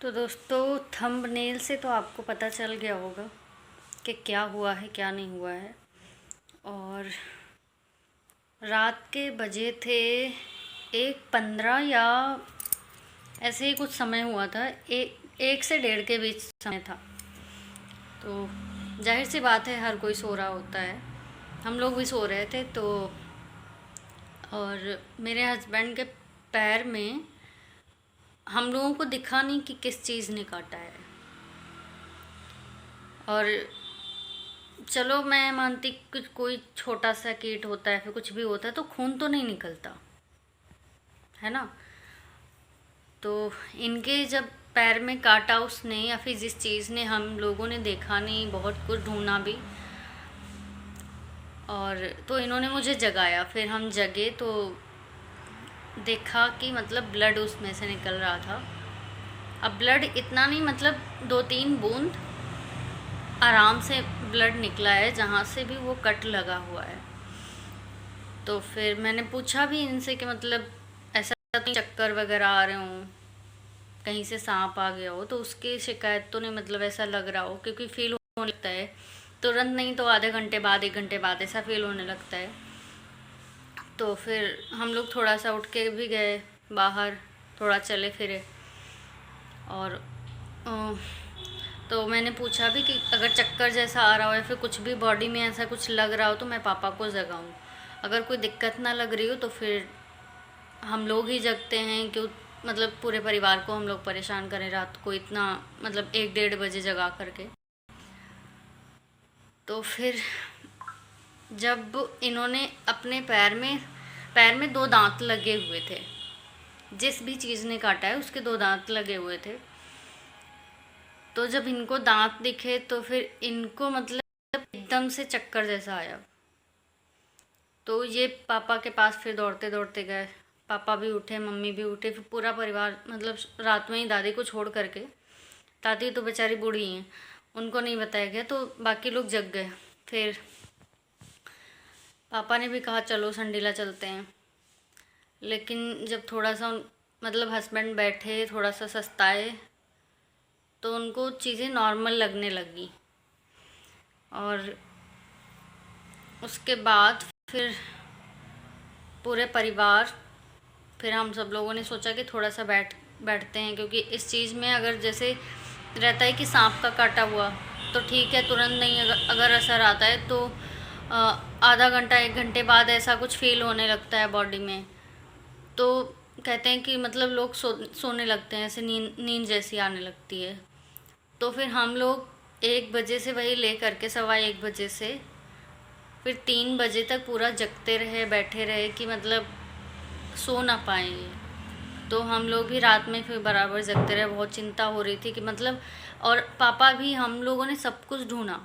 तो दोस्तों, थंबनेल से तो आपको पता चल गया होगा कि क्या हुआ है क्या नहीं हुआ है। और रात के बजे थे 1:15 या ऐसे ही कुछ समय हुआ था। एक से डेढ़ के बीच समय था। तो जाहिर सी बात है, हर कोई सो रहा होता है, हम लोग भी सो रहे थे। तो और मेरे हस्बैंड के पैर में हम लोगों को दिखा नहीं कि किस चीज़ ने काटा है। और चलो, मैं मानती कि कोई छोटा सा कीट होता है, फिर कुछ भी होता है तो खून तो नहीं निकलता है ना। तो इनके जब पैर में काटा उसने, या फिर जिस चीज़ ने, हम लोगों ने देखा नहीं, बहुत कुछ ढूंढा भी। और तो इन्होंने मुझे जगाया, फिर हम जगे तो देखा कि मतलब ब्लड उसमें से निकल रहा था। अब ब्लड इतना नहीं, मतलब 2-3 बूंद आराम से ब्लड निकला है जहाँ से भी वो कट लगा हुआ है। तो फिर मैंने पूछा भी इनसे कि मतलब ऐसा तो चक्कर वगैरह आ रहे हों, कहीं से सांप आ गया हो, तो उसकी शिकायत तो नहीं, मतलब ऐसा लग रहा हो, क्योंकि फील होने लगता है तुरंत नहीं तो आधे घंटे बाद, 1 घंटे बाद ऐसा फील होने लगता है। तो फिर हम लोग थोड़ा सा उठ के भी गए बाहर, थोड़ा चले फिरे। और तो मैंने पूछा भी कि अगर चक्कर जैसा आ रहा हो या फिर कुछ भी बॉडी में ऐसा कुछ लग रहा हो तो मैं पापा को जगाऊं। अगर कोई दिक्कत ना लग रही हो तो फिर हम लोग ही जगते हैं, क्यों मतलब पूरे परिवार को हम लोग परेशान करें रात को इतना, मतलब 1-1:30 बजे जगा करके। तो फिर जब इन्होंने अपने पैर में 2 दांत लगे हुए थे, जिस भी चीज़ ने काटा है उसके 2 दांत लगे हुए थे। तो जब इनको दांत दिखे तो फिर इनको मतलब एकदम से चक्कर जैसा आया। तो ये पापा के पास फिर दौड़ते दौड़ते गए। पापा भी उठे, मम्मी भी उठे, फिर पूरा परिवार, मतलब रात में ही दादी को छोड़ करके, दादी तो बेचारी बूढ़ी हैं, उनको नहीं बताया गया, तो बाकी लोग जग गए। फिर पापा ने भी कहा चलो संडीला चलते हैं। लेकिन जब थोड़ा सा मतलब हस्बैंड बैठे, थोड़ा सा सस्ताए, तो उनको चीज़ें नॉर्मल लगने लगी। और उसके बाद फिर पूरे परिवार, फिर हम सब लोगों ने सोचा कि थोड़ा सा बैठते हैं, क्योंकि इस चीज़ में अगर जैसे रहता है कि सांप का काटा हुआ तो ठीक है, तुरंत नहीं, अगर असर आता है तो आधा घंटा 1 घंटे बाद ऐसा कुछ फील होने लगता है बॉडी में। तो कहते हैं कि मतलब लोग सोने लगते हैं, ऐसे नींद नींद जैसी आने लगती है। तो फिर हम लोग 1 बजे से वही ले करके 1:15 बजे से फिर 3 बजे तक पूरा जगते रहे, बैठे रहे कि मतलब सो ना पाएंगे। तो हम लोग भी रात में फिर बराबर जगते रहे, बहुत चिंता हो रही थी कि मतलब, और पापा भी, हम लोगों ने सब कुछ ढूंढा,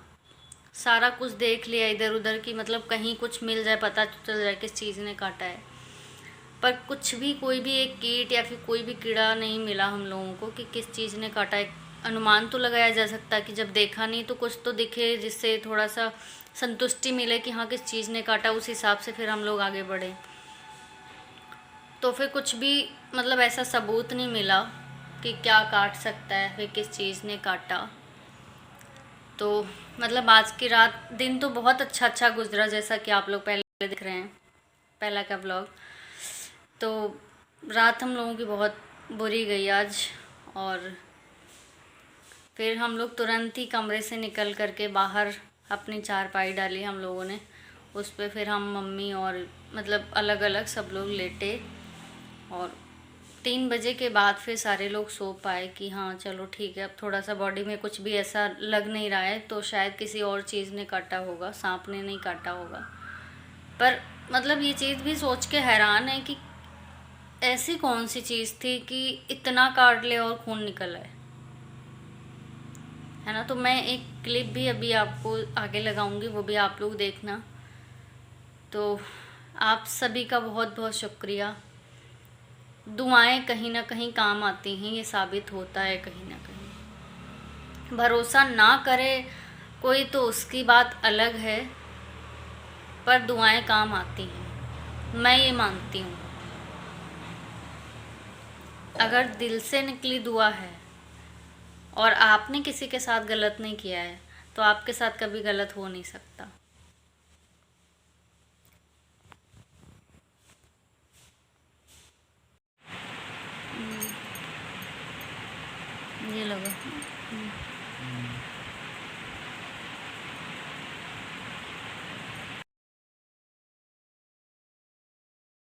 सारा कुछ देख लिया इधर उधर कि मतलब कहीं कुछ मिल जाए, पता चल जाए किस चीज़ ने काटा है। पर कुछ भी, कोई भी एक कीट या फिर कोई भी कीड़ा नहीं मिला हम लोगों को कि किस चीज़ ने काटा है। अनुमान तो लगाया जा सकता है कि जब देखा नहीं तो कुछ तो दिखे, जिससे थोड़ा सा संतुष्टि मिले कि हाँ किस चीज़ ने काटा, उस हिसाब से फिर हम लोग आगे बढ़े। तो फिर कुछ भी मतलब ऐसा सबूत नहीं मिला कि क्या काट सकता है, फिर किस चीज़ ने काटा। तो मतलब आज की रात, दिन तो बहुत अच्छा गुजरा, जैसा कि आप लोग पहले देख रहे हैं, पहला का ब्लॉग। तो रात हम लोगों की बहुत बुरी गई आज। और फिर हम लोग तुरंत ही कमरे से निकल करके बाहर अपनी चारपाई डाली हम लोगों ने, उस पर फिर हम मम्मी और मतलब अलग अलग सब लोग लेटे। और 3 बजे के बाद फिर सारे लोग सो पाए कि हाँ चलो ठीक है, अब थोड़ा सा बॉडी में कुछ भी ऐसा लग नहीं रहा है, तो शायद किसी और चीज़ ने काटा होगा, सांप ने नहीं काटा होगा। पर मतलब ये चीज़ भी सोच के हैरान है कि ऐसी कौन सी चीज़ थी कि इतना काट ले और खून निकल आए, है ना। तो मैं एक क्लिप भी अभी आपको आगे लगाऊंगी, वो भी आप लोग देखना। तो आप सभी का बहुत बहुत शुक्रिया। दुआएं कहीं ना कहीं काम आती हैं, ये साबित होता है कहीं ना कहीं। भरोसा ना करे कोई तो उसकी बात अलग है, पर दुआएं काम आती हैं, मैं ये मानती हूँ। अगर दिल से निकली दुआ है और आपने किसी के साथ गलत नहीं किया है, तो आपके साथ कभी गलत हो नहीं सकता। ये लगा।